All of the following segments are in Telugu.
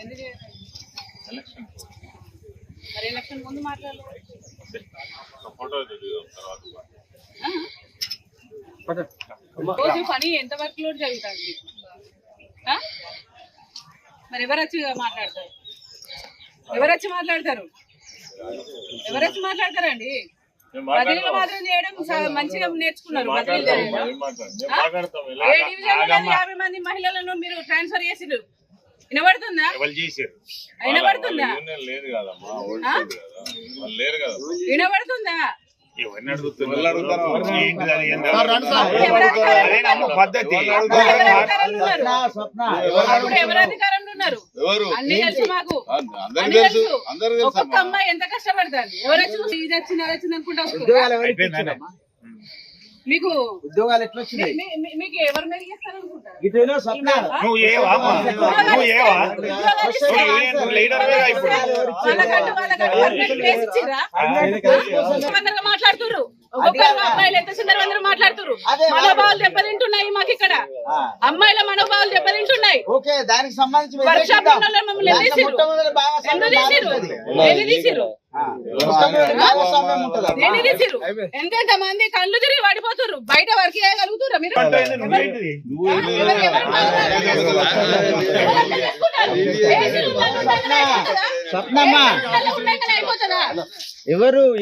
ఎందుకు మరి ఎలక్షన్ ముందు మాట్లాడలేదు? రోజు పని ఎంత వర్క్ లోడ్ జరుగుతుంది? మరి ఎవరు వచ్చి మాట్లాడతారు? ఎవరొచ్చి మాట్లాడతారండి? బదిలీలు మాత్రం చేయడం మంచిగా నేర్చుకున్నారు. బదిలీలు చేయడం 50 మంది మహిళలను మీరు ట్రాన్స్ఫర్ చేసిరు. వినబడుతుందా? వినబడుతుందా? పద్ధతి ఎవరు అధికారంలో ఉన్నారు? అన్ని తెలుసు మాకు. ఒక్కొక్క అమ్మాయి ఎంత కష్టపడతారు. ఎవరొచ్చి ఇది వచ్చింది అది వచ్చింది అనుకుంటా మీకు ఉద్యోగాలు ఎట్లా వచ్చినాయి? మీకు ఎవరు మెరిగిస్తారు అనుకుంటారు? మాట్లాడుతున్నారు. ఒక్కొక్కరు అమ్మాయిలు ఎంత సుందరవందరూ మాట్లాడుతున్నారు. మనోభావాలు దెబ్బతింటున్నాయి. మాకు ఇక్కడ అమ్మాయిల మనోభావాలు దెబ్బతింటున్నాయి. దానికి సంబంధించి ఎంతెంత మంది కళ్ళు తిరిగి పడిపోతున్నారు. బయట వర్క్ చేయగలుగుతారా మీరు?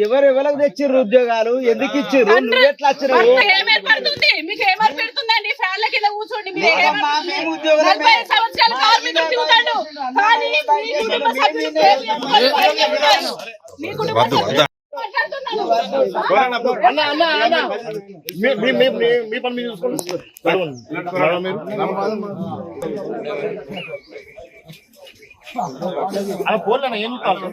ఎవరికి తెచ్చిర్రు ఉద్యోగాలు? ఎందుకు ఇచ్చిర్రు? నువ్వు ఎట్లా వచ్చినావు? ఏమేర్పడుతుంది మీకు? ఏమేర్పెడుతుందండి? ఫ్యాన్ల కింద కూర్చోండి. మీరు 40 సంవత్సరాలు కార్మికులు తిరుగుతాడు. కానీ మీ కుటుంబ మీ పని మీరు చూసుకోండి. పోలే ఏం కాదు.